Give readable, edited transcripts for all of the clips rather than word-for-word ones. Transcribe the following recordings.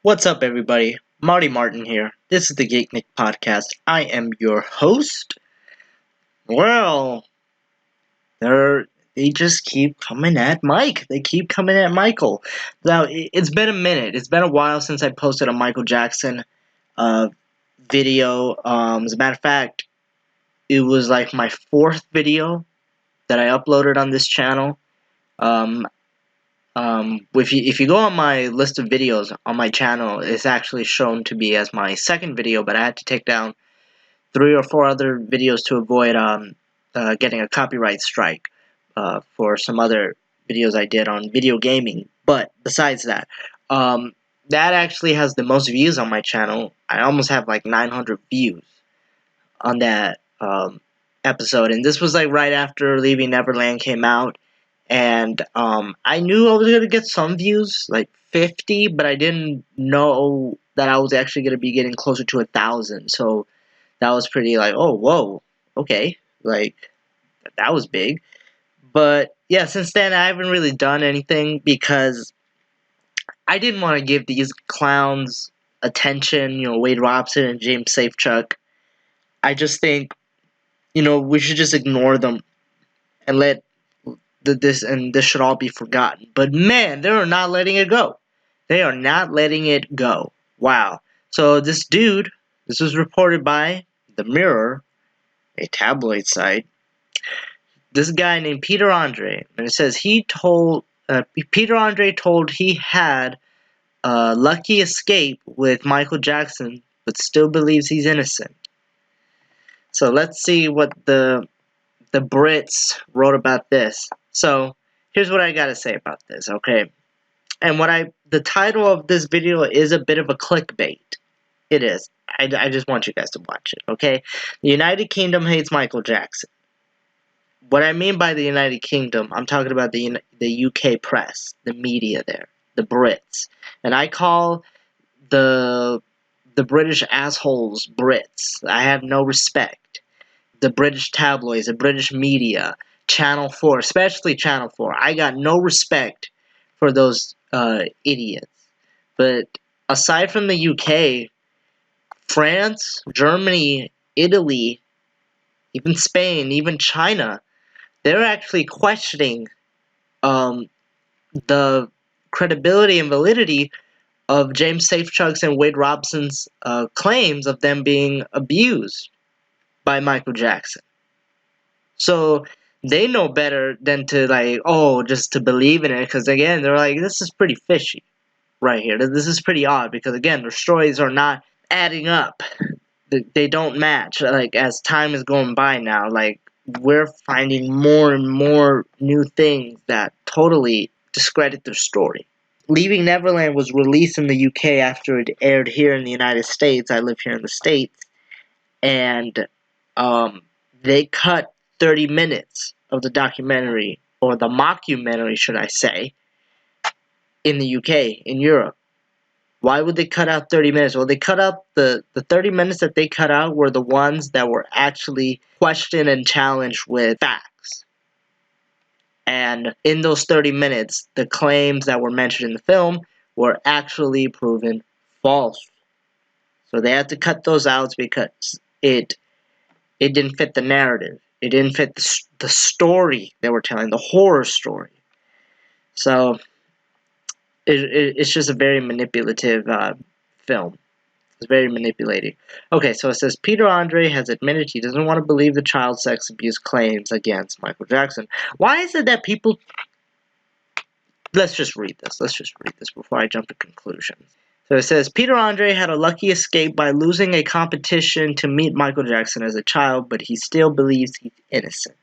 What's up, everybody? Marty Martin here. This is the Geeknik Podcast. I am your host. Well, they just keep coming at Mike. They keep coming at Michael. Now, it's been a minute. It's been a while since I posted a Michael Jackson uh, video. As a matter of fact, it was like my fourth video that I uploaded on this channel. Um, if you go on my list of videos on my channel, it's actually shown to be as my second video, but I had to take down 3 or 4 other videos to avoid getting a copyright strike for some other videos I did on video gaming. But besides that, that actually has the most views on my channel. I almost have like 900 views on that episode, and this was like right after Leaving Neverland came out. And I knew I was going to get some views, like 50, but I didn't know that I was actually going to be getting closer to 1,000. So that was pretty like, oh, whoa, okay, like, that was big. But yeah, since then, I haven't really done anything because I didn't want to give these clowns attention, Wade Robson and James Safechuck. I just think, we should just ignore them and let this should all be forgotten. But man, they are not letting it go. They are not letting it go. Wow. So this was reported by The Mirror, a tabloid site. This guy named Peter Andre, and it says Peter Andre told he had a lucky escape with Michael Jackson, but still believes he's innocent. So let's see what the Brits wrote about this. So here's what I gotta say about this, okay? And the title of this video is a bit of a clickbait. It is. I just want you guys to watch it, okay? The United Kingdom hates Michael Jackson. What I mean by the United Kingdom, I'm talking about the UK press, the media there, the Brits. And I call the British assholes Brits. I have no respect. The British tabloids, the British media, Channel 4, especially Channel 4. I got no respect for those idiots. But aside from the UK, France, Germany, Italy, even Spain, even China, they're actually questioning the credibility and validity of James Safechuck's and Wade Robson's claims of them being abused by Michael Jackson. So they know better than to just to believe in it, because again, they're like, this is pretty fishy right here. This is pretty odd because again, their stories are not adding up. They don't match. Like, as time is going by now, like, we're finding more and more new things that totally discredit their story. Leaving Neverland was released in the UK after it aired here in the United States. I live here in the States. And they cut 30 minutes of the documentary, or the mockumentary, should I say, in the UK, in Europe. Why would they cut out 30 minutes? Well, they cut out the 30 minutes that they cut out were the ones that were actually questioned and challenged with facts. And in those 30 minutes, the claims that were mentioned in the film were actually proven false. So they had to cut those out because it didn't fit the narrative. It didn't fit the story they were telling, the horror story. So it's just a very manipulative film. It's very manipulating. Okay, so it says Peter Andre has admitted he doesn't want to believe the child sex abuse claims against Michael Jackson. Why is it that people... Let's just read this. Let's just read this before I jump to conclusions. So it says, Peter Andre had a lucky escape by losing a competition to meet Michael Jackson as a child, but he still believes he's innocent.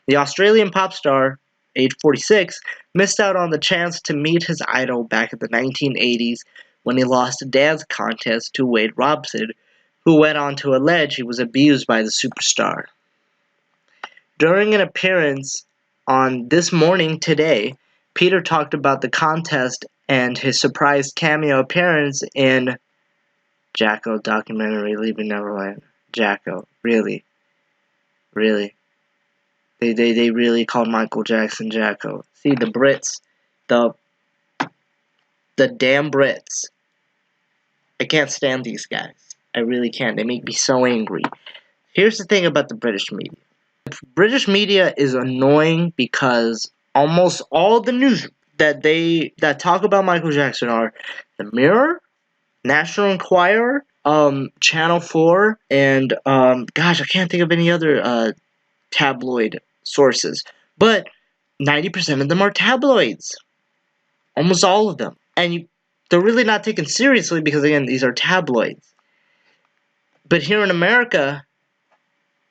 The Australian pop star, age 46, missed out on the chance to meet his idol back in the 1980s when he lost a dance contest to Wade Robson, who went on to allege he was abused by the superstar. During an appearance on This Morning Today, Peter talked about the contest and his surprise cameo appearance in Jacko documentary Leaving Neverland. Jacko, really? Really? They really called Michael Jackson Jacko. See, the Brits, the damn Brits. I can't stand these guys. I really can't. They make me so angry. Here's the thing about the British media. British media is annoying because almost all the news that talk about Michael Jackson are the Mirror, National Enquirer, Channel 4, and gosh, I can't think of any other tabloid sources. But 90% of them are tabloids. Almost all of them. And they're really not taken seriously because, again, these are tabloids. But here in America,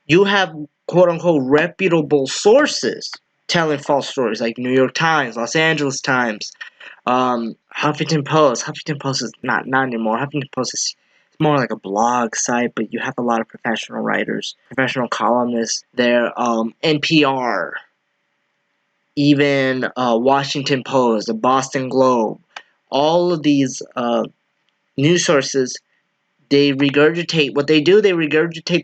you have quote-unquote reputable sources telling false stories, like New York Times, Los Angeles Times, Huffington Post. Huffington Post is not anymore. Huffington Post is more like a blog site, but you have a lot of professional writers, professional columnists there. NPR, even Washington Post, the Boston Globe, all of these news sources, they regurgitate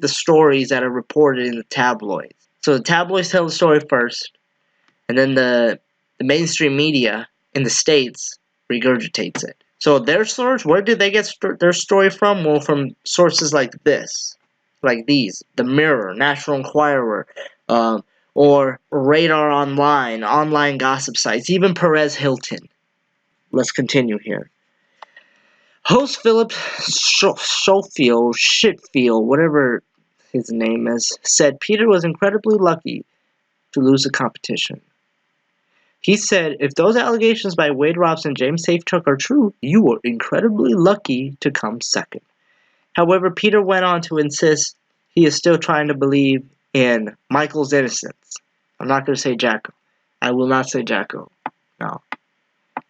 the stories that are reported in the tabloids. So the tabloids tell the story first, and then the mainstream media in the States regurgitates it. So their source, where did they get their story from? Well, from sources like this, like these, the Mirror, National Enquirer, or Radar Online, online gossip sites, even Perez Hilton. Let's continue here. Host Philip Shitfield, whatever his name is, said Peter was incredibly lucky to lose the competition. He said, if those allegations by Wade Robson and James Safechuck are true, you were incredibly lucky to come second. However, Peter went on to insist he is still trying to believe in Michael's innocence. I'm not going to say Jacko. I will not say Jacko. No.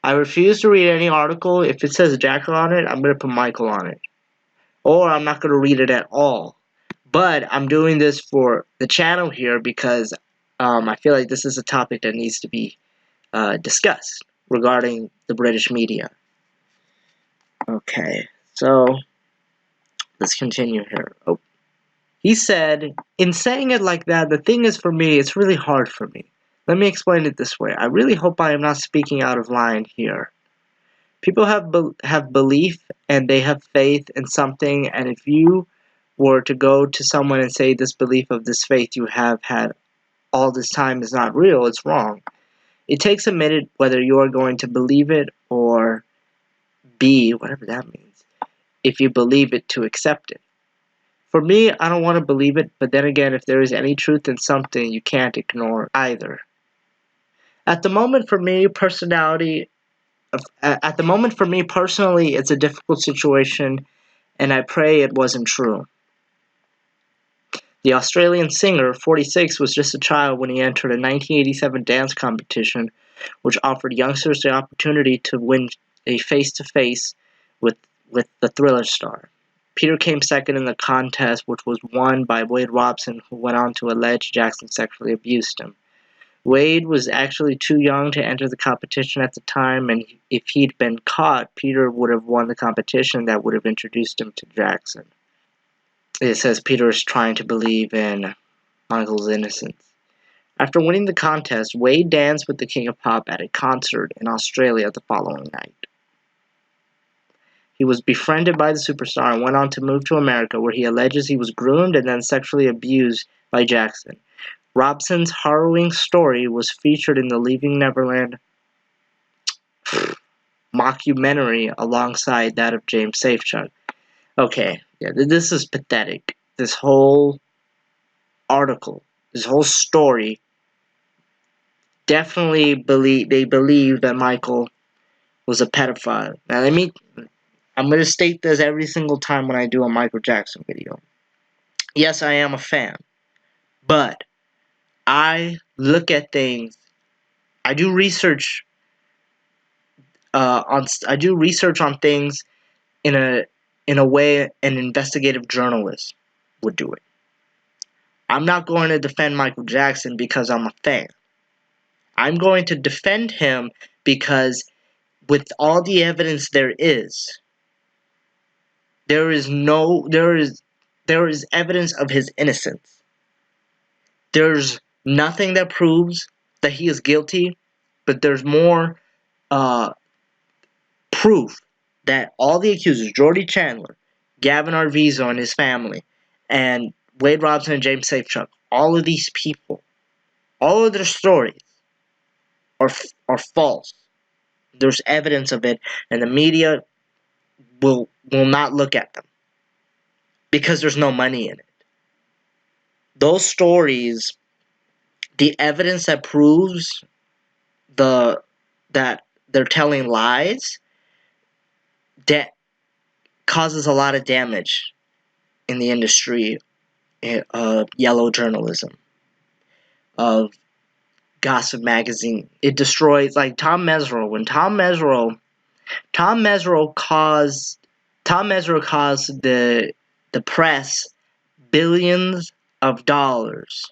I refuse to read any article. If it says Jacko on it, I'm going to put Michael on it. Or I'm not going to read it at all. But I'm doing this for the channel here because I feel like this is a topic that needs to be discussed regarding the British media. Okay, so let's continue here. Oh. He said, in saying it like that, the thing is for me, it's really hard for me. Let me explain it this way. I really hope I am not speaking out of line here. People have belief and they have faith in something, and if you were to go to someone and say this belief of this faith you have had all this time is not real, it's wrong. It takes a minute whether you are going to believe it or be, whatever that means, if you believe it, to accept it. For me, I don't want to believe it, but then again, if there is any truth in something, you can't ignore either. At the moment for me personally, it's a difficult situation, and I pray it wasn't true. The Australian singer, 46, was just a child when he entered a 1987 dance competition which offered youngsters the opportunity to win a face-to-face with the Thriller star. Peter came second in the contest, which was won by Wade Robson, who went on to allege Jackson sexually abused him. Wade was actually too young to enter the competition at the time, and if he'd been caught, Peter would have won the competition that would have introduced him to Jackson. It says Peter is trying to believe in Michael's innocence. After winning the contest, Wade danced with the King of Pop at a concert in Australia the following night. He was befriended by the superstar and went on to move to America, where he alleges he was groomed and then sexually abused by Jackson. Robson's harrowing story was featured in the Leaving Neverland mockumentary alongside that of James Safechuck. Okay, yeah, this is pathetic. This whole article, this whole story, definitely believe that Michael was a pedophile. Now I'm going to state this every single time when I do a Michael Jackson video. Yes, I am a fan, but I look at things. I do research on things in a way an investigative journalist would do it. I'm not going to defend Michael Jackson because I'm a fan. I'm going to defend him because with all the evidence there is evidence of his innocence. There's nothing that proves that he is guilty, but there's more proof that all the accusers, Jordy Chandler, Gavin Arvizo and his family, and Wade Robson and James Safechuck, all of these people, all of their stories are false. There's evidence of it, and the media will not look at them because there's no money in it. Those stories, the evidence that proves that they're telling lies, that causes a lot of damage in the industry of yellow journalism, of gossip magazine. It destroys, like Tom Mesereau. When Tom Mesereau caused the press billions of dollars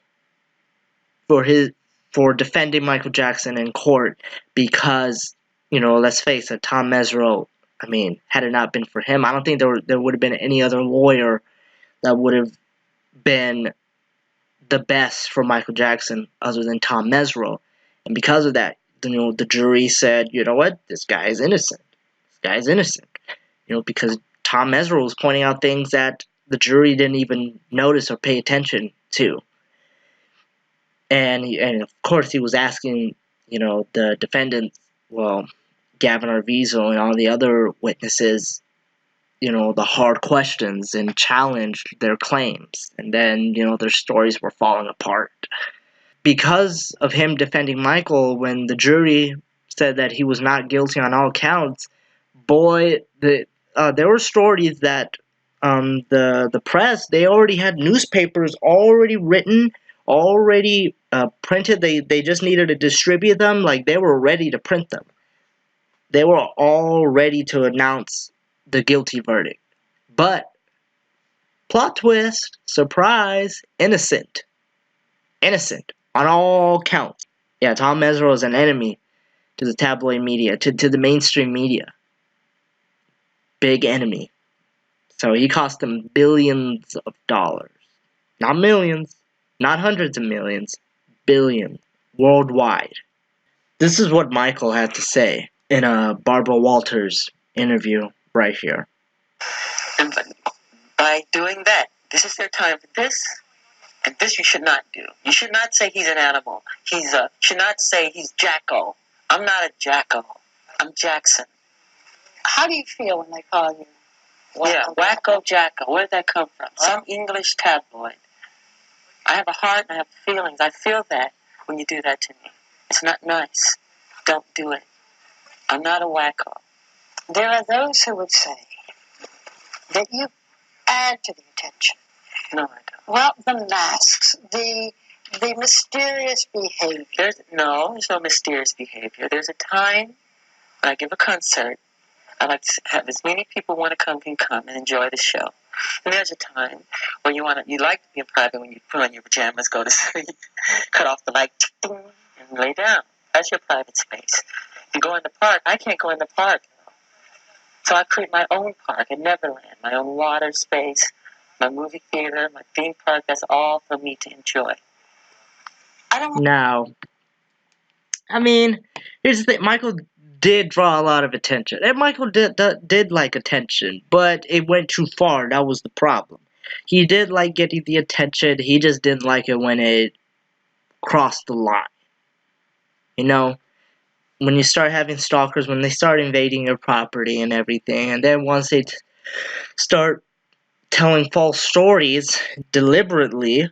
for defending Michael Jackson in court because, let's face it, Tom Mesereau, I mean, had it not been for him, I don't think there would have been any other lawyer that would have been the best for Michael Jackson other than Tom Mesereau. And because of that, the jury said, you know what, this guy is innocent. This guy is innocent. Because Tom Mesereau was pointing out things that the jury didn't even notice or pay attention to. And of course he was asking, the defendants, well, Gavin Arvizo and all the other witnesses, the hard questions and challenged their claims. And then, their stories were falling apart. Because of him defending Michael, when the jury said that he was not guilty on all counts, there were stories that the press, they already had newspapers already written, already printed. They just needed to distribute them. Like, they were ready to print them. They were all ready to announce the guilty verdict. But, plot twist, surprise, innocent. Innocent on all counts. Yeah, Tom Mesereau is an enemy to the tabloid media, to the mainstream media. Big enemy. So he cost them billions of dollars. Not millions, not hundreds of millions, billions, worldwide. This is what Michael had to say in a Barbara Walters interview right here. And by doing that, this is their time for this, and this you should not do. You should not say he's an animal. Should not say he's Jacko. I'm not a Jacko. I'm Jackson. How do you feel when they call you Wacko? Yeah, Wacko Jacko. Where did that come from? Some English tabloid. I have a heart and I have feelings. I feel that when you do that to me. It's not nice. Don't do it. I'm not a wacko. There are those who would say that you add to the attention. No, I don't. Well, the masks, the mysterious behavior. There's no mysterious behavior. There's a time when I give a concert, I like to have as many people want to come can come and enjoy the show. And there's a time where you like to be in private when you put on your pajamas, go to sleep, cut off the light, and lay down. That's your private space. You go in the park. I can't go in the park. So I create my own park in Neverland, my own water space, my movie theater, my theme park. That's all for me to enjoy. Now, I mean, here's the thing. Michael did draw a lot of attention. And Michael did like attention, but it went too far. That was the problem. He did like getting the attention. He just didn't like it when it crossed the line. When you start having stalkers, when they start invading your property and everything, and then once they start telling false stories deliberately,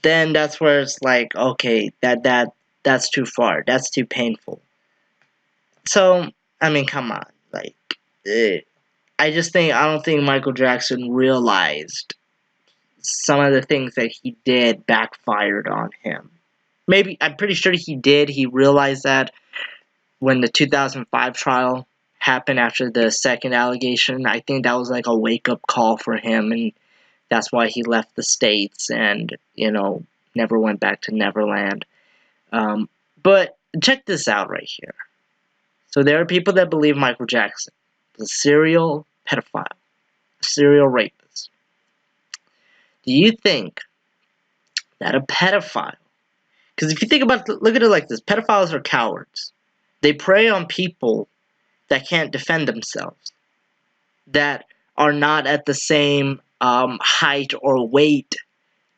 then that's where it's like, okay, that's too far. That's too painful. So, I mean, come on. Like, I don't think Michael Jackson realized some of the things that he did backfired on him. Maybe, I'm pretty sure he did. He realized that when the 2005 trial happened after the second allegation. I think that was like a wake-up call for him, and that's why he left the States and, never went back to Neverland. But check this out right here. So there are people that believe Michael Jackson is a serial pedophile, a serial rapist. Do you think that a pedophile, because if you think about it, look at it like this, pedophiles are cowards. They prey on people that can't defend themselves, that are not at the same height or weight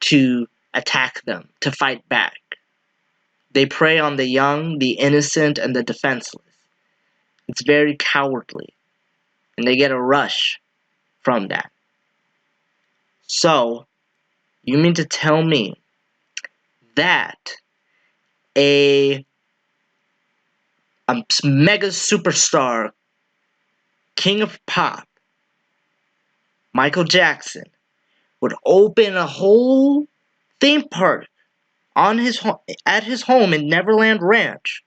to attack them, to fight back. They prey on the young, the innocent, and the defenseless. It's very cowardly, and they get a rush from that. So, you mean to tell me that a mega superstar, king of pop, Michael Jackson, would open a whole theme park on at his home in Neverland Ranch,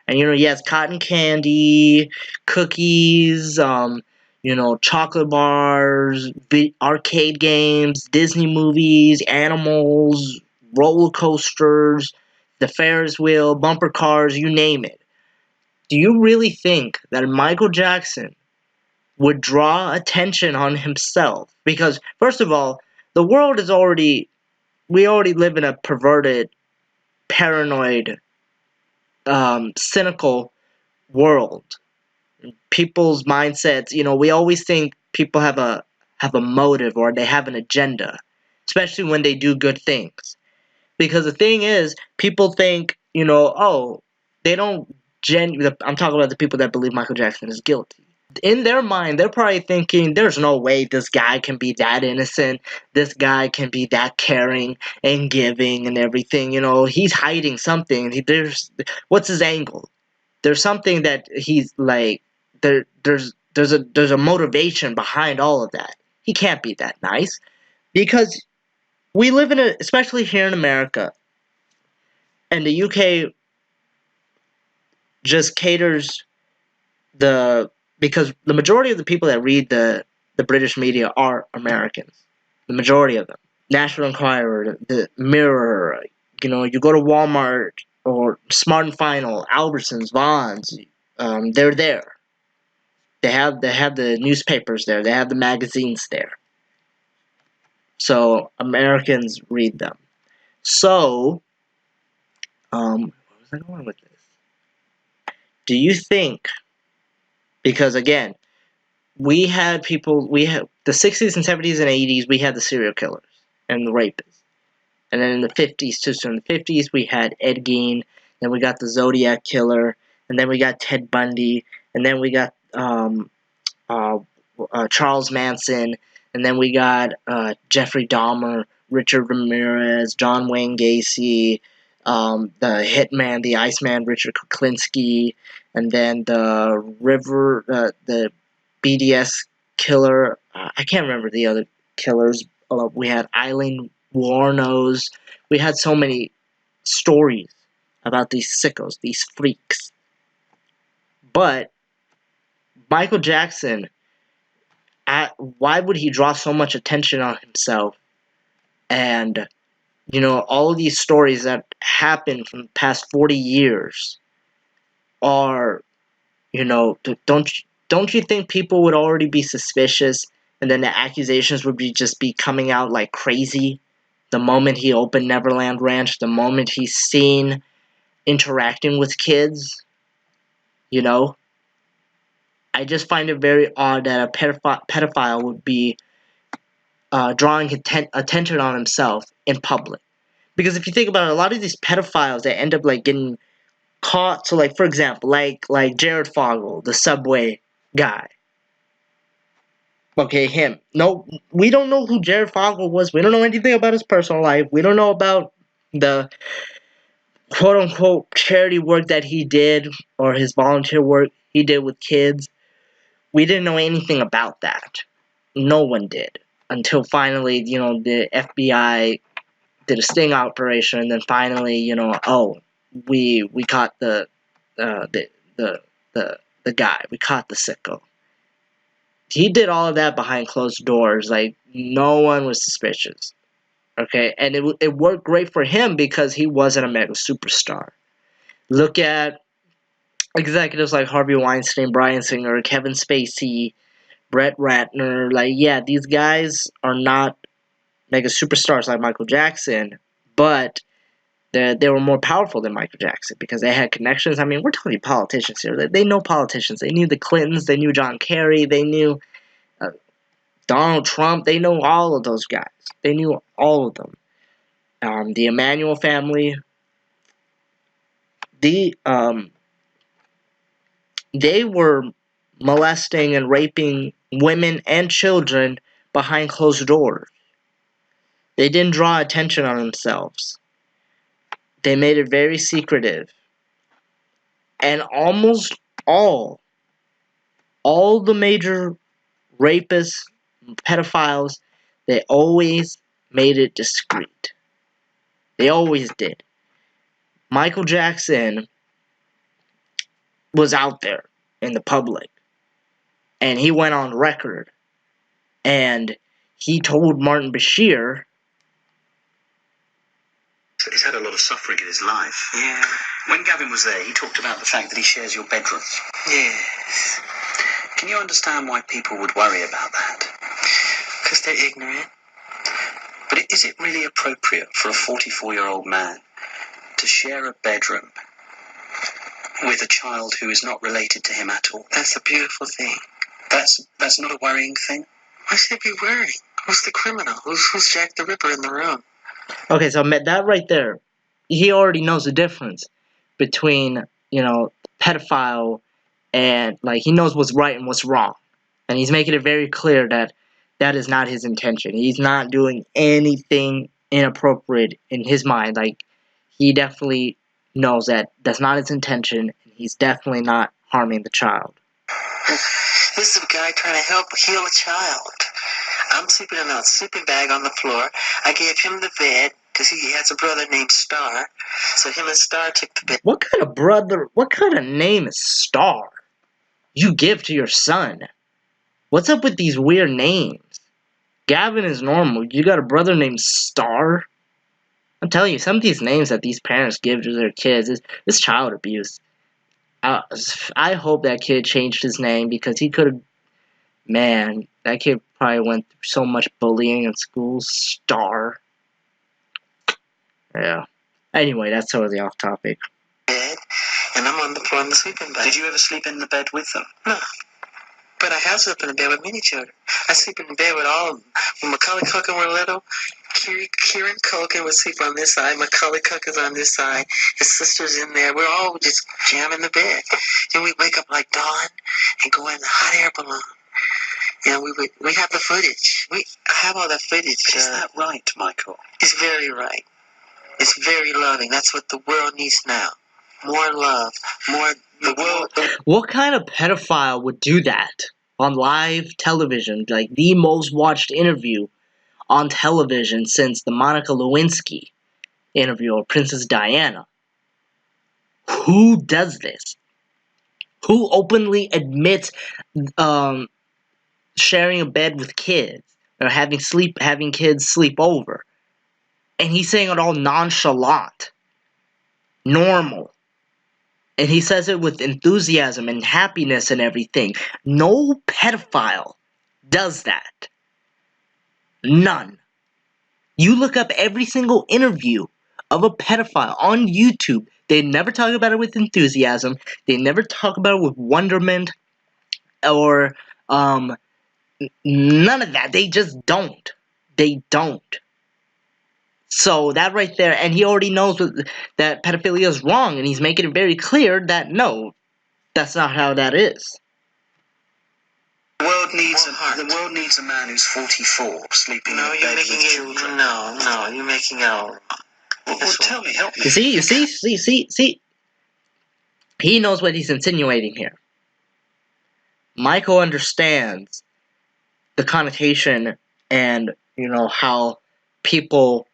and he has cotton candy, cookies, chocolate bars, arcade games, Disney movies, animals, roller coasters, the Ferris wheel, bumper cars, you name it. Do you really think that Michael Jackson would draw attention on himself? Because, first of all, the world is we already live in a perverted, paranoid, cynical world. People's mindsets, we always think people have a motive or they have an agenda, especially when they do good things. Because the thing is, people think, oh, they don't I'm talking about the people that believe Michael Jackson is guilty. In their mind, they're probably thinking, there's no way this guy can be that innocent. This guy can be that caring and giving and everything. He's hiding something. What's his angle? There's something that he's like, there's a motivation behind all of that. He can't be that nice. Because we live especially here in America, and the UK just caters because the majority of the people that read the British media are Americans. The majority of them. National Enquirer, the Mirror, you go to Walmart or Smart and Final, Albertsons, Vons, they're there. They have the newspapers there. They have the magazines there. So Americans read them. So, where was I going with this? Do you think, because again, we had the 60s and 70s and 80s, we had the serial killers and the rapists. And then in the 50s, so in the 50s, we had Ed Gein, then we got the Zodiac Killer, and then we got Ted Bundy, and then we got Charles Manson, and then we got Jeffrey Dahmer, Richard Ramirez, John Wayne Gacy, the Hitman, the Iceman, Richard Kuklinski, and then the BDS killer. I can't remember the other killers. We had Eileen Wuornos. We had so many stories about these sickos, these freaks. But Michael Jackson, why would he draw so much attention on himself? And, all of these stories that happened from the past 40 years are, don't you think people would already be suspicious, and then the accusations would just be coming out like crazy the moment he opened Neverland Ranch, the moment he's seen interacting with kids? I just find it very odd that a pedophile would be drawing attention on himself in public. Because if you think about it, a lot of these pedophiles that end up like getting caught, so like for example, like Jared Fogle, the Subway guy. Okay, him. No, we don't know who Jared Fogle was. We don't know anything about his personal life. We don't know about the quote-unquote charity work that he did, or his volunteer work he did with kids. We didn't know anything about that. No one did. Until finally, the FBI did a sting operation, and then finally, we caught the guy. We caught the sicko. He did all of that behind closed doors. Like, no one was suspicious. Okay? And it worked great for him because he wasn't a mega superstar. Look at executives like Harvey Weinstein, Bryan Singer, Kevin Spacey, Brett Ratner. Like, yeah, these guys are not mega superstars like Michael Jackson, but They were more powerful than Michael Jackson because they had connections. I mean, we're talking politicians here. They know politicians. They knew the Clintons. They knew John Kerry. They knew Donald Trump. They know all of those guys. They knew all of them. The Emanuel family. They were molesting and raping women and children behind closed doors. They didn't draw attention on themselves. They made it very secretive. And almost all the major rapists, pedophiles, they always made it discreet. They always did. Michael Jackson was out there in the public. And he went on record. And he told Martin Bashir... He's had a lot of suffering in his life. Yeah. When Gavin was there, he talked about the fact that he shares your bedroom. Yes. Can you understand why people would worry about that? Because they're ignorant. But is it really appropriate for a 44-year-old man to share a bedroom with a child who is not related to him at all? That's a beautiful thing. That's not a worrying thing? Why should it be worrying? Who's the criminal? Who's Jack the Ripper in the room? Okay, so that right there, he already knows the difference between, pedophile and, he knows what's right and what's wrong. And he's making it very clear that that is not his intention. He's not doing anything inappropriate in his mind. He definitely knows that that's not his intention. He's definitely not harming the child. This is a guy trying to help heal a child. I'm sleeping in a sleeping bag on the floor. I gave him the bed because he has a brother named Star. So him and Star took the bed. What kind of name is Star you give to your son? What's up with these weird names? Gavin is normal. You got a brother named Star? I'm telling you, some of these names that these parents give to their kids is child abuse. I hope that kid changed his name because he could have... Man, that kid probably went through so much bullying in school. Star. Yeah. Anyway, that's totally off topic. Bed, and I'm on the floor in the sleeping bag. Did you ever sleep in the bed with them? No. But I have slept in the bed with many children. I sleep in the bed with all of them. When Macaulay Culkin were little, Kieran Culkin would sleep on this side, Macaulay Culkin's on this side, his sister's in there. We're all just jamming the bed. Then we wake up like dawn and go in the hot air balloon. We have the footage. I have all that footage. Is that right, Michael? It's very right. It's very loving. That's what the world needs now. More love. More... The world... What kind of pedophile would do that on live television? The most watched interview on television since the Monica Lewinsky interview of Princess Diana. Who does this? Who openly admits sharing a bed with kids or having kids sleep over? And he's saying it all nonchalant, normal. And he says it with enthusiasm and happiness and everything. No pedophile does that. None. You look up every single interview of a pedophile on YouTube. They never talk about it with enthusiasm. They never talk about it with wonderment or none of that. They just don't. They don't. So that right there, and he already knows that pedophilia is wrong, and he's making it very clear that no, that's not how that is. The world needs a man who's 44 sleeping in a bed with children. No, you're making out. Well, tell me, help me. You see. He knows what he's insinuating here. Michael understands the connotation and, how people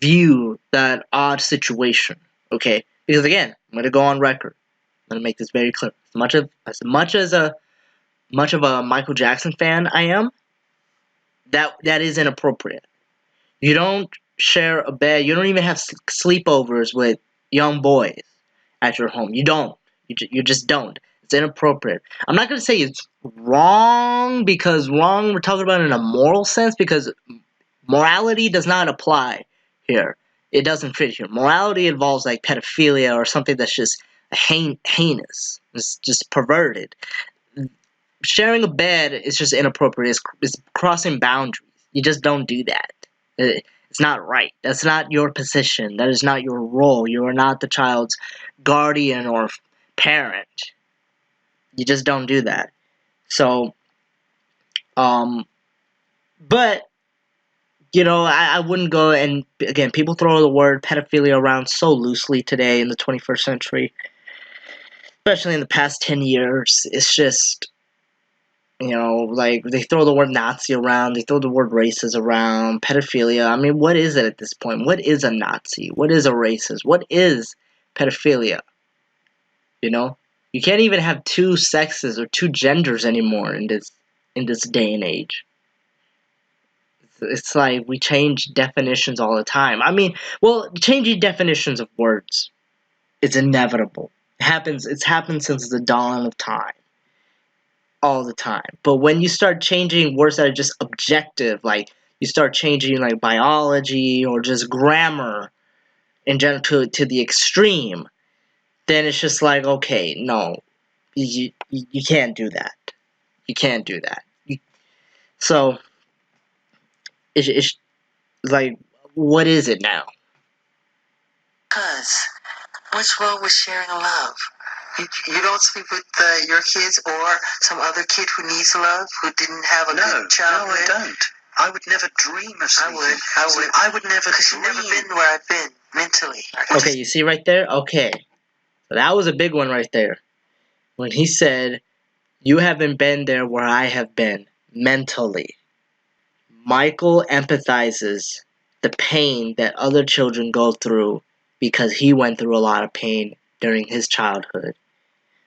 view that odd situation, okay? Because again, I'm gonna go on record. I'm gonna make this very clear. As much of a Michael Jackson fan I am, that is inappropriate. You don't share a bed. You don't even have sleepovers with young boys at your home. You don't. You just don't. It's inappropriate. I'm not gonna say it's wrong because wrong we're talking about in a moral sense because morality does not apply here. it doesn't fit here. Morality involves like pedophilia or something that's just heinous. It's just perverted. Sharing a bed is just inappropriate. It's crossing boundaries. You just don't do that. It's not right. That's not your position. That is not your role. You are not the child's guardian or parent. You just don't do that. So, but, you know, I wouldn't go, and again, people throw the word pedophilia around so loosely today in the 21st century, especially in the past 10 years. It's just, you know, like, they throw the word Nazi around, they throw the word racist around, pedophilia. I mean, what is it at this point? What is a Nazi? What is a racist? What is pedophilia? You know? You can't even have two sexes or two genders anymore in this day and age. It's like we change definitions all the time. I mean, well, changing definitions of words is inevitable. It's happened since the dawn of time. All the time. But when you start changing words that are just objective, like you start changing like biology or just grammar in general to the extreme, then it's just like, okay, no, you can't do that. You can't do that. So it's like, what is it now? Because what's wrong with sharing love? You don't sleep with your kids or some other kid who needs love, who didn't have a good childhood? No, I don't. I would never dream of sleeping. I would never Because dream. you've never been where I've been, mentally. Okay, you see right there? Okay. So that was a big one right there. When he said, you haven't been there where I have been, mentally. Michael empathizes the pain that other children go through because he went through a lot of pain during his childhood.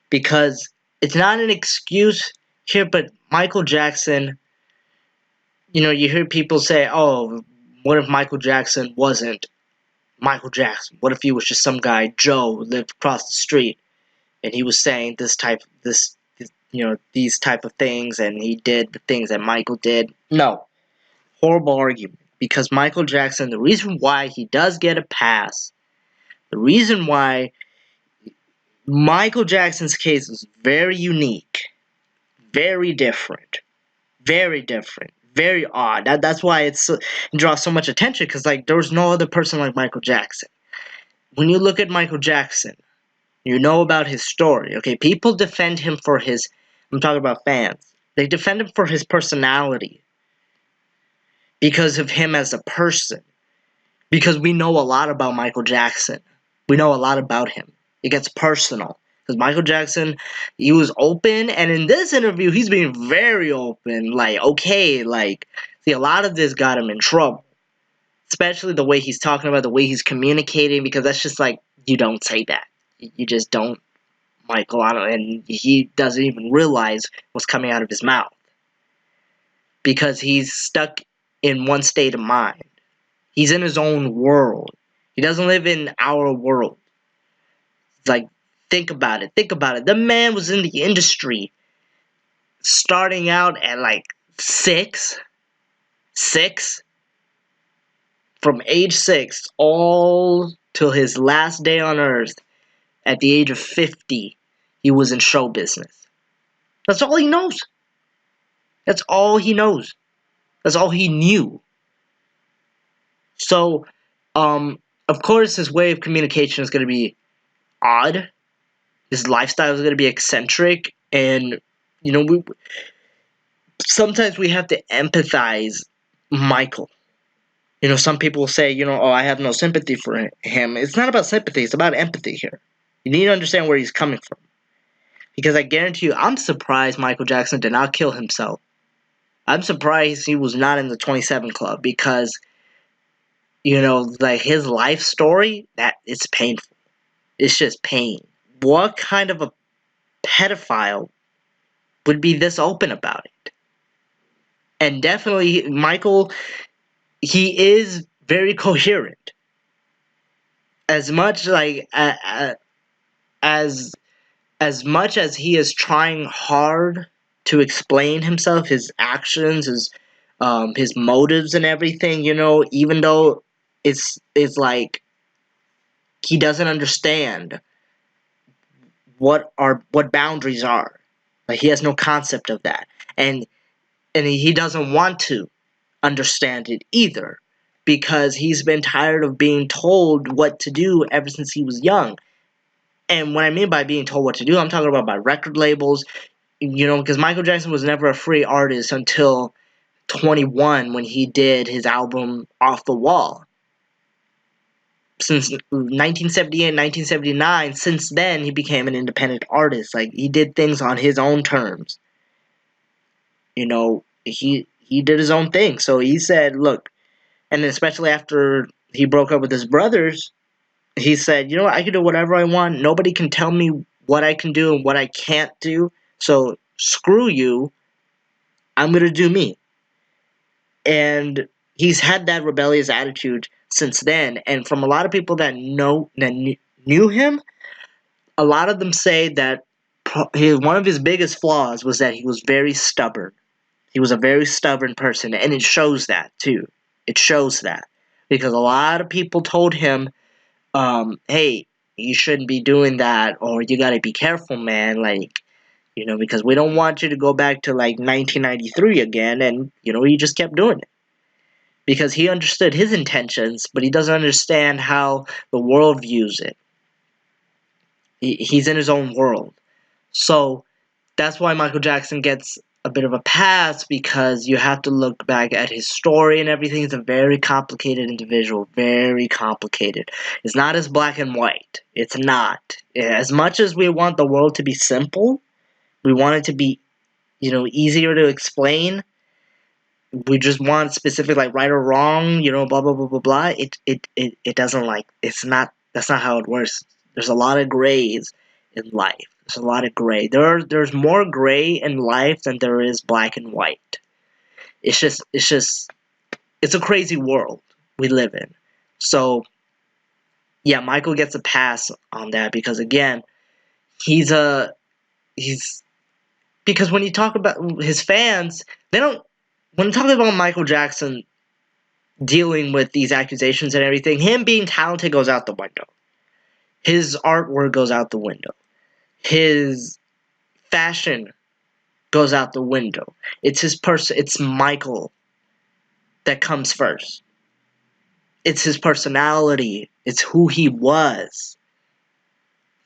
Because it's not an excuse here, but Michael Jackson, you know, you hear people say, oh, what if Michael Jackson wasn't Michael Jackson? What if he was just some guy, Joe, who lived across the street, and he was saying these type of things, and he did the things that Michael did? No. Horrible argument. Because Michael Jackson, the reason why he does get a pass, the reason why Michael Jackson's case is very unique, very different, very odd. That's why it draws so much attention, because like there was no other person like Michael Jackson. When you look at Michael Jackson, you know about his story. Okay, people defend him for his. I'm talking about fans. They defend him for his personality, because of him as a person. Because we know a lot about Michael Jackson. We know a lot about him. It gets personal. Because Michael Jackson, he was open, and in this interview, he's being very open. Like, okay, like, see, a lot of this got him in trouble. Especially the way he's talking about, the way he's communicating, because that's just like, you don't say that. You just don't, Michael, and he doesn't even realize what's coming out of his mouth. Because he's stuck in one state of mind. He's in his own world. He doesn't live in our world. It's like, think about it. Think about it. The man was in the industry starting out at like 6. From age 6 all till his last day on earth at the age of 50, he was in show business. That's all he knows. That's all he knows. That's all he knew. So, of course, his way of communication is going to be odd. His lifestyle is going to be eccentric. And, you know, sometimes we have to empathize Michael. You know, some people say, you know, oh, I have no sympathy for him. It's not about sympathy. It's about empathy here. You need to understand where he's coming from. Because I guarantee you, I'm surprised Michael Jackson did not kill himself. I'm surprised he was not in the 27 Club, because, you know, like his life story, that it's painful. It's just pain. What kind of a pedophile would be this open about it? And definitely, Michael, he is very coherent. As much like as much as he is trying hard to explain himself, his actions, his motives and everything, you know, even though is like he doesn't understand what boundaries are. Like he has no concept of that, and he doesn't want to understand it either, because he's been tired of being told what to do ever since he was young. And what I mean by being told what to do, I'm talking about by record labels, because Michael Jackson was never a free artist until 21 when he did his album Off the Wall. Since 1978, 1979, since then he became an independent artist. Like he did things on his own terms. He did his own thing. So he said, look, and especially after he broke up with his brothers, he said, I can do whatever I want. Nobody can tell me what I can do and what I can't do. So screw you. I'm going to do me. And he's had that rebellious attitude since then. And from a lot of people that knew him, a lot of them say that one of his biggest flaws was that he was very stubborn. He was a very stubborn person, and it shows that too. It shows that because a lot of people told him, hey, you shouldn't be doing that, or you gotta be careful, man, because we don't want you to go back to 1993 again. And he just kept doing it because he understood his intentions, but he doesn't understand how the world views it. He's in his own world. So that's why Michael Jackson gets a bit of a pass, because you have to look back at his story and everything. He's a very complicated individual, very complicated. It's not as black and white. It's not. As much as we want the world to be simple, we want it to be, easier to explain. We just want specific, right or wrong, blah blah blah blah blah. It doesn't it's not. That's not how it works. There's a lot of grays in life. There's a lot of gray. There's more gray in life than there is black and white. It's a crazy world we live in. So yeah, Michael gets a pass on that because again, because when you talk about his fans, when talking about Michael Jackson dealing with these accusations and everything, him being talented goes out the window. His artwork goes out the window. His fashion goes out the window. It's his person. It's Michael that comes first. It's his personality. It's who he was.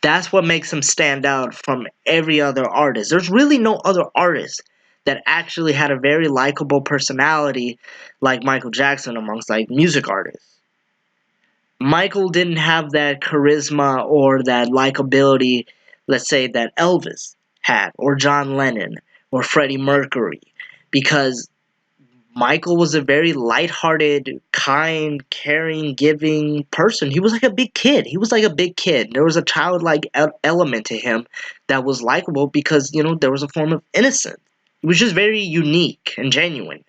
That's what makes him stand out from every other artist. There's really no other artist that actually had a very likable personality like Michael Jackson amongst music artists. Michael didn't have that charisma or that likability, let's say, that Elvis had, or John Lennon, or Freddie Mercury, because Michael was a very lighthearted, kind, caring, giving person. He was like a big kid. There was a childlike element to him that was likable because, there was a form of innocence. It was just very unique and genuine.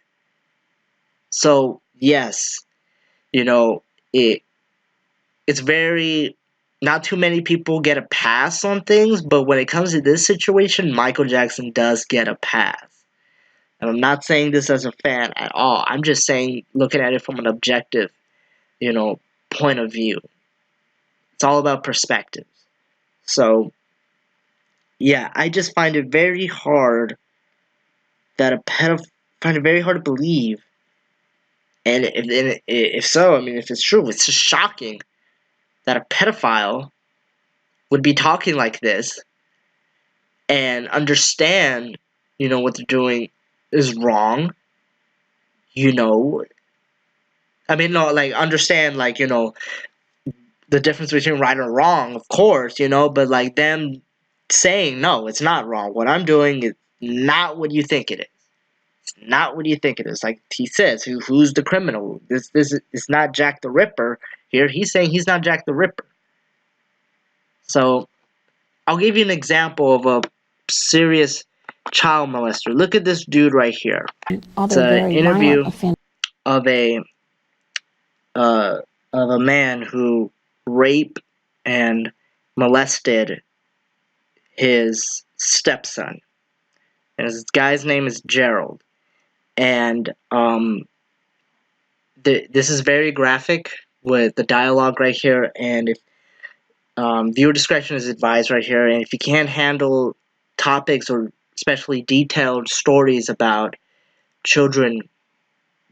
So, yes, it's very... Not too many people get a pass on things, but when it comes to this situation, Michael Jackson does get a pass. And I'm not saying this as a fan at all. I'm just saying, looking at it from an objective, point of view. It's all about perspective. So, yeah, I just find it very hard that find it very hard to believe. And if so, if it's true, it's just shocking that a pedophile would be talking like this and understand, what they're doing is wrong. Understand, the difference between right or wrong, of course, but them saying, no, it's not wrong. What I'm doing is not what you think it is. It's not what you think it is. Like he says, who's the criminal? This is not Jack the Ripper. Here he's saying he's not Jack the Ripper. So I'll give you an example of a serious child molester. Look at this dude right here. It's an interview of a man who raped and molested his stepson. And this guy's name is Gerald. And this is very graphic. with the dialogue right here, and if viewer discretion is advised right here, and if you can't handle topics or especially detailed stories about children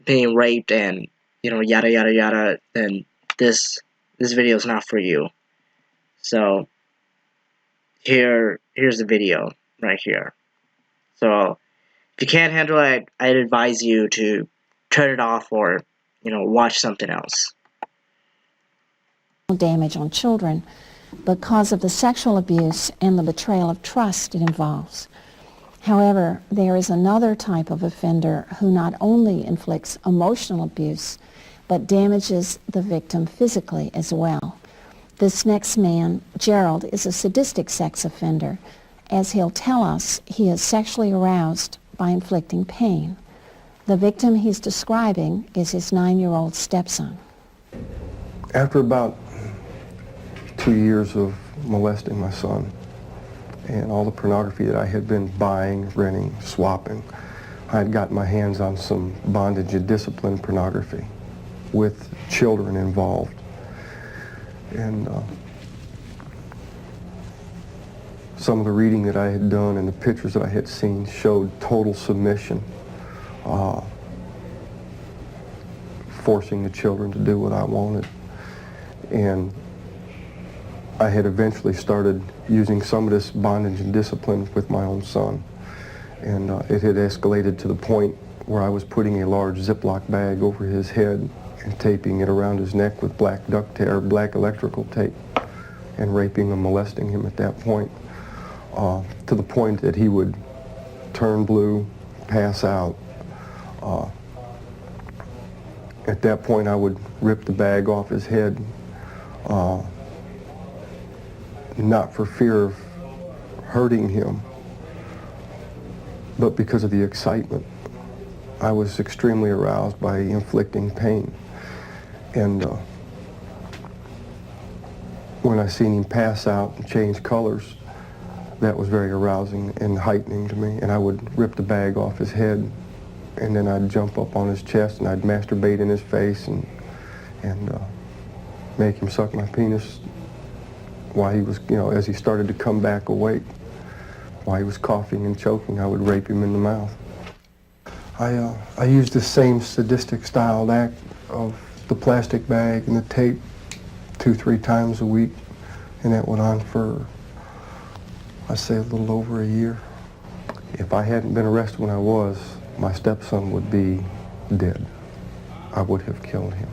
being raped and yada yada yada, then this video is not for you. So here's the video right here. So if you can't handle it, I'd advise you to turn it off or watch something else. Damage on children because of the sexual abuse and the betrayal of trust it involves. However, there is another type of offender who not only inflicts emotional abuse, but damages the victim physically as well. This next man, Gerald, is a sadistic sex offender. As he'll tell us, he is sexually aroused by inflicting pain. The victim he's describing is his 9-year-old stepson. After about 2 years of molesting my son and all the pornography that I had been buying, renting, swapping, I had gotten my hands on some bondage and discipline pornography with children involved. And some of the reading that I had done and the pictures that I had seen showed total submission, forcing the children to do what I wanted. And I had eventually started using some of this bondage and discipline with my own son. And it had escalated to the point where I was putting a large Ziploc bag over his head and taping it around his neck with black duct tape or black electrical tape and raping and molesting him at that point, to the point that he would turn blue, pass out. At that point I would rip the bag off his head, not for fear of hurting him, but because of the excitement. I was extremely aroused by inflicting pain. And when I seen him pass out and change colors, that was very arousing and heightening to me. And I would rip the bag off his head, and then I'd jump up on his chest and I'd masturbate in his face and make him suck my penis while he was, as he started to come back awake. While he was coughing and choking, I would rape him in the mouth. I used the same sadistic styled act of the plastic bag and the tape 2-3 times a week, and that went on for, I'd say, a little over a year. If I hadn't been arrested when I was, my stepson would be dead. I would have killed him.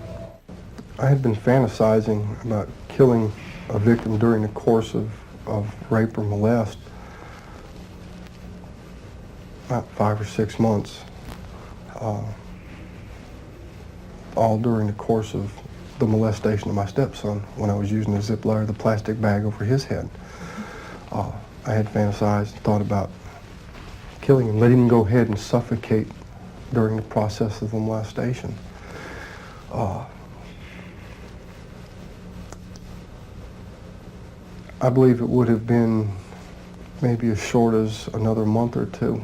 I had been fantasizing about killing a victim during the course of rape or molest about 5 or 6 months, all during the course of the molestation of my stepson when I was using the Ziploc, the plastic bag over his head. I had fantasized and thought about killing him, letting him go ahead and suffocate during the process of the molestation. I believe it would have been maybe as short as another month or two,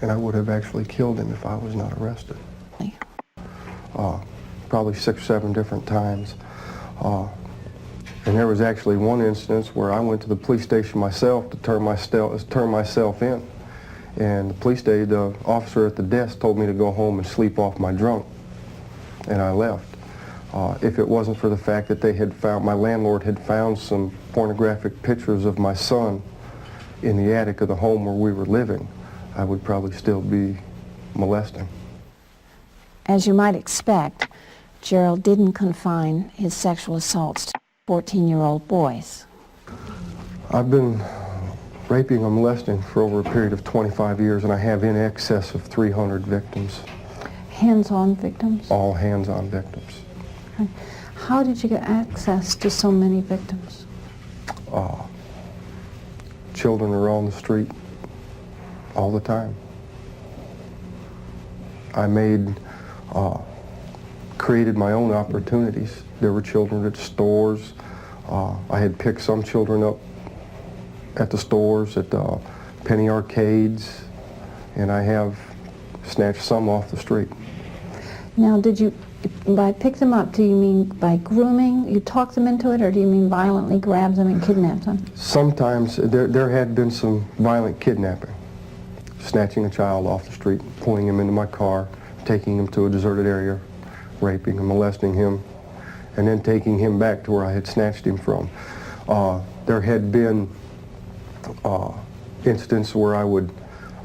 and I would have actually killed him if I was not arrested. Probably 6 or 7 different times. And there was actually one instance where I went to the police station myself to turn myself in. And the officer at the desk told me to go home and sleep off my drunk, and I left. If it wasn't for the fact that my landlord had found some pornographic pictures of my son in the attic of the home where we were living, I would probably still be molesting. As you might expect, Gerald didn't confine his sexual assaults to 14-year-old boys. I've been raping and molesting for over a period of 25 years, and I have in excess of 300 victims. Hands-on victims? All hands-on victims. Okay. How did you get access to so many victims? Children are on the street all the time. I created my own opportunities. There were children at stores. I had picked some children up at the stores, at the penny arcades, and I have snatched some off the street. Now, did you By pick them up, do you mean by grooming? You talk them into it, or do you mean violently grab them and kidnap them? Sometimes there had been some violent kidnapping, snatching a child off the street, pulling him into my car, taking him to a deserted area, raping and molesting him, and then taking him back to where I had snatched him from. There had been instances where I would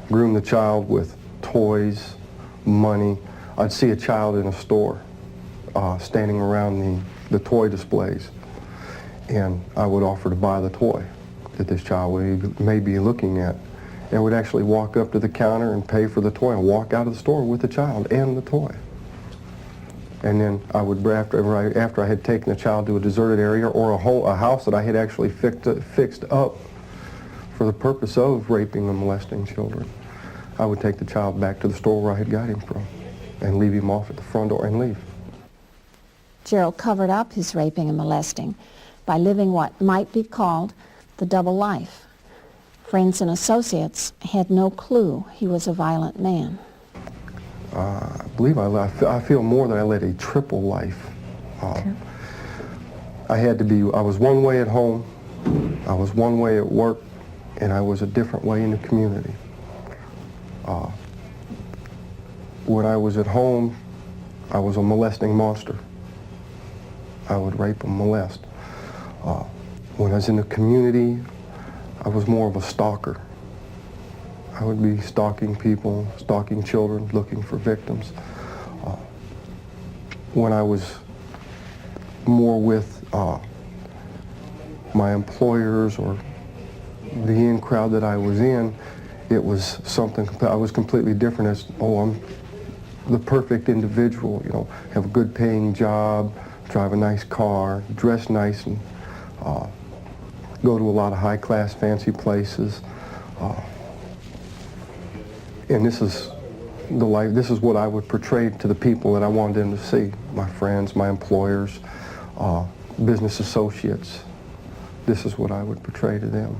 groom the child with toys, money. I'd see a child in a store standing around the toy displays, and I would offer to buy the toy that this child may be looking at, and would actually walk up to the counter and pay for the toy and walk out of the store with the child and the toy. And then I would, after I had taken the child to a deserted area or a house that I had actually fixed up for the purpose of raping and molesting children, I would take the child back to the store where I had got him from and leave him off at the front door and leave. Gerald covered up his raping and molesting by living what might be called the double life. Friends and associates had no clue he was a violent man. I believe I feel more that I led a triple life. Okay. I was one way at home, I was one way at work, and I was a different way in the community. When I was at home, I was a molesting monster. I would rape and molest. When I was in the community, I was more of a stalker. I would be stalking people, stalking children, looking for victims. When I was more with my employers or the in crowd that I was in, it was something, I was completely different as, I'm the perfect individual, have a good paying job, drive a nice car, dress nice, and go to a lot of high class, fancy places. And this is the life, this is what I would portray to the people that I wanted them to see. My friends, my employers, business associates. This is what I would portray to them.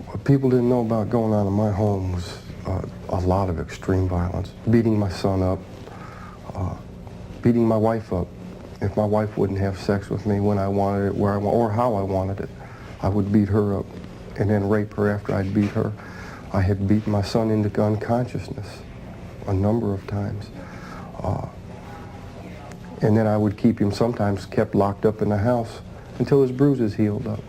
What people didn't know about going on in my home was a lot of extreme violence. Beating my son up, beating my wife up. If my wife wouldn't have sex with me when I wanted it, where I want, or how I wanted it, I would beat her up and then rape her after I'd beat her. I had beaten my son into unconsciousness a number of times. And then I would keep him, sometimes kept locked up in the house until his bruises healed up.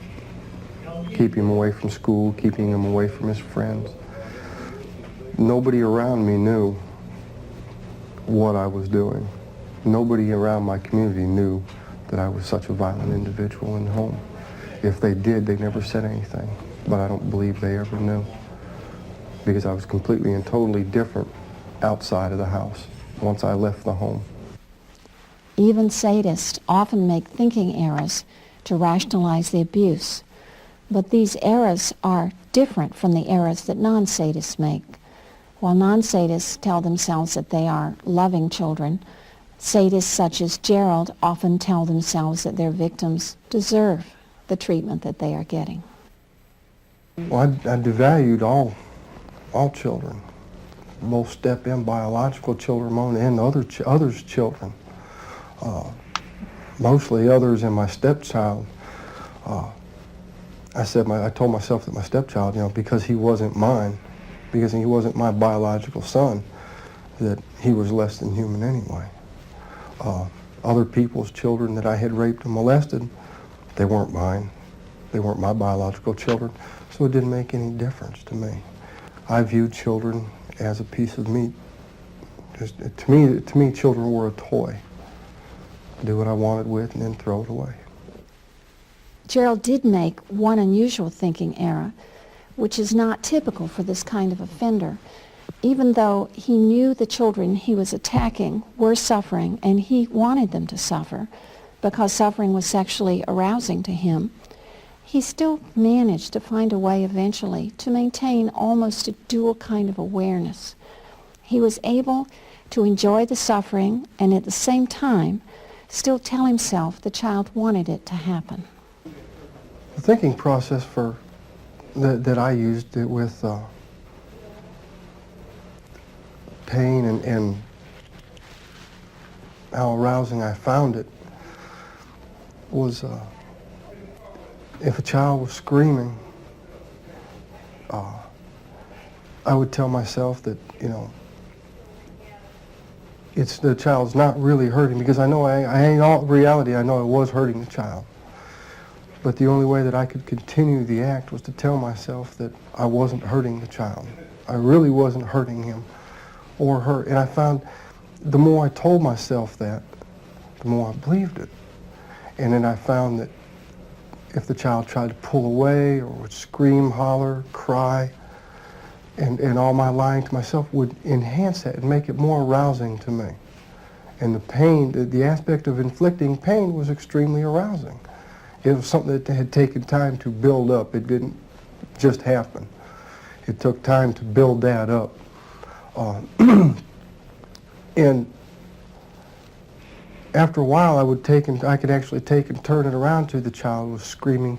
Keep him away from school, keeping him away from his friends. Nobody around me knew what I was doing. Nobody around my community knew that I was such a violent individual in the home. If they did, they never said anything, but I don't believe they ever knew, because I was completely and totally different outside of the house once I left the home. Even sadists often make thinking errors to rationalize the abuse, but these errors are different from the errors that non-sadists make. While non-sadists tell themselves that they are loving children, sadists such as Gerald often tell themselves that their victims deserve the treatment that they are getting. Well, I devalued all children, both step-in biological children and others' children. Mostly others and my stepchild. I told myself that my stepchild, because he wasn't mine, because he wasn't my biological son, that he was less than human anyway. Other people's children that I had raped and molested, they weren't mine. They weren't my biological children, so it didn't make any difference to me. I viewed children as a piece of meat. To me, children were a toy. Do what I wanted with and then throw it away. Gerald did make one unusual thinking error, which is not typical for this kind of offender. Even though he knew the children he was attacking were suffering and he wanted them to suffer because suffering was sexually arousing to him, he still managed to find a way eventually to maintain almost a dual kind of awareness. He was able to enjoy the suffering and at the same time still tell himself the child wanted it to happen. The thinking process that I used it with pain and how arousing I found it was if a child was screaming, I would tell myself that, you know, the child's not really hurting, because I know in all reality I know I was hurting the child. But the only way that I could continue the act was to tell myself that I wasn't hurting the child. I really wasn't hurting him or her. And I found the more I told myself that, the more I believed it. And then I found that if the child tried to pull away or would scream, holler, cry, and all my lying to myself would enhance that and make it more arousing to me. And the pain, the aspect of inflicting pain was extremely arousing. It was something that had taken time to build up. It didn't just happen. It took time to build that up. And after a while, I could actually take and turn it around to the child was screaming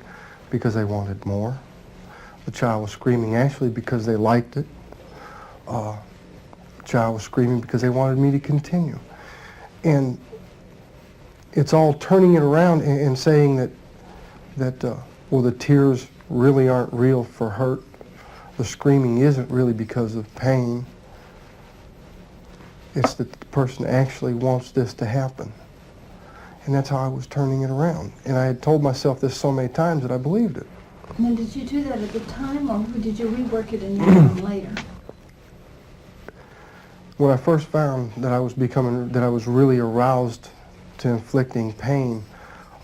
because they wanted more. The child was screaming actually because they liked it. The child was screaming because they wanted me to continue. And it's all turning it around and saying that well, the tears really aren't real for hurt. The screaming isn't really because of pain. It's that the person actually wants this to happen. And that's how I was turning it around. And I had told myself this so many times that I believed it. Now, did you do that at the time, or did you rework it in your mind later? When I first found that I was really aroused to inflicting pain,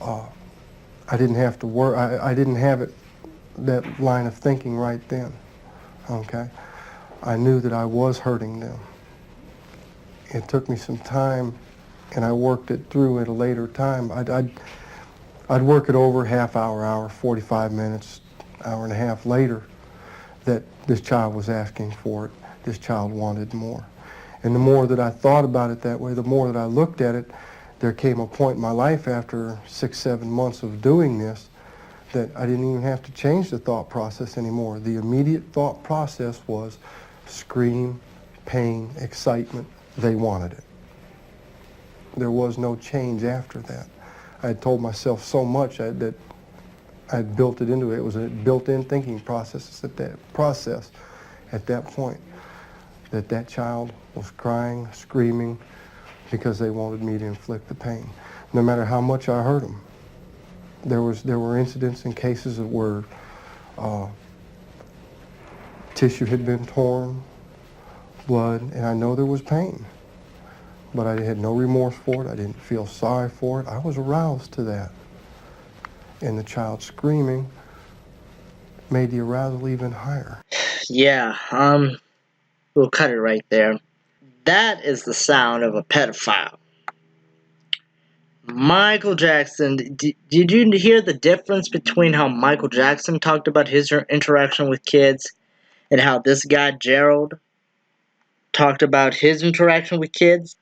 I didn't have to work. I didn't have that line of thinking right then. Okay, I knew that I was hurting them. It took me some time, and I worked it through at a later time. I'd work it over half hour, 45 minutes, hour and a half later, that this child was asking for it. This child wanted more. And the more that I thought about it that way, the more that I looked at it, there came a point in my life after 6-7 months of doing this that I didn't even have to change the thought process anymore. The immediate thought process was scream, pain, excitement. They wanted it. There was no change after that. I had told myself so much that I had built it into it. It was a built-in thinking process at that point, that child was crying, screaming, because they wanted me to inflict the pain, no matter how much I hurt them. There were incidents and cases where tissue had been torn, blood, and I know there was pain, but I had no remorse for it. I didn't feel sorry for it. I was aroused to that. And the child screaming made the arousal even higher. Yeah, we'll cut it right there. That is the sound of a pedophile. Michael Jackson, did you hear the difference between how Michael Jackson talked about his interaction with kids and how this guy, Gerald, talked about his interaction with kids?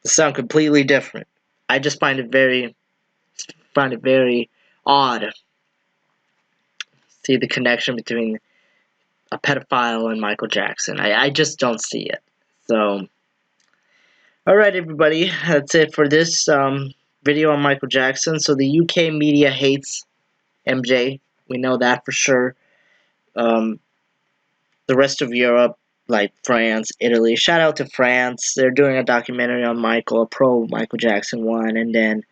They sound completely different. I just find it very odd. See the connection between a pedophile and Michael Jackson. I just don't see it. So, alright everybody, that's it for this video on Michael Jackson. So the UK media hates MJ. We know that for sure. The rest of Europe, like France, Italy, shout out to France. They're doing a documentary on Michael, a pro Michael Jackson one. And then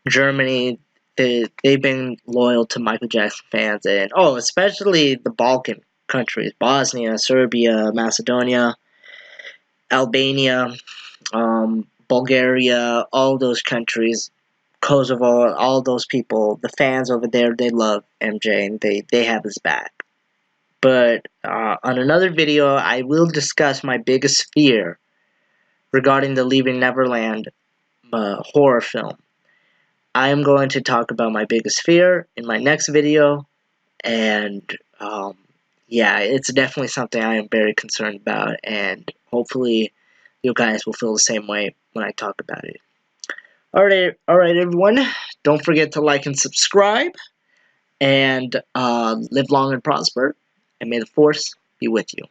Germany, they've been loyal to Michael Jackson fans. And especially the Balkan countries, Bosnia, Serbia, Macedonia, Albania, Bulgaria, all those countries, Kosovo, all those people, the fans over there, they love MJ and they have his back. But on another video, I will discuss my biggest fear regarding the Leaving Neverland horror film. I am going to talk about my biggest fear in my next video, and yeah, it's definitely something I am very concerned about, and hopefully you guys will feel the same way when I talk about it. Alright everyone, don't forget to like and subscribe, and live long and prosper, and may the force be with you.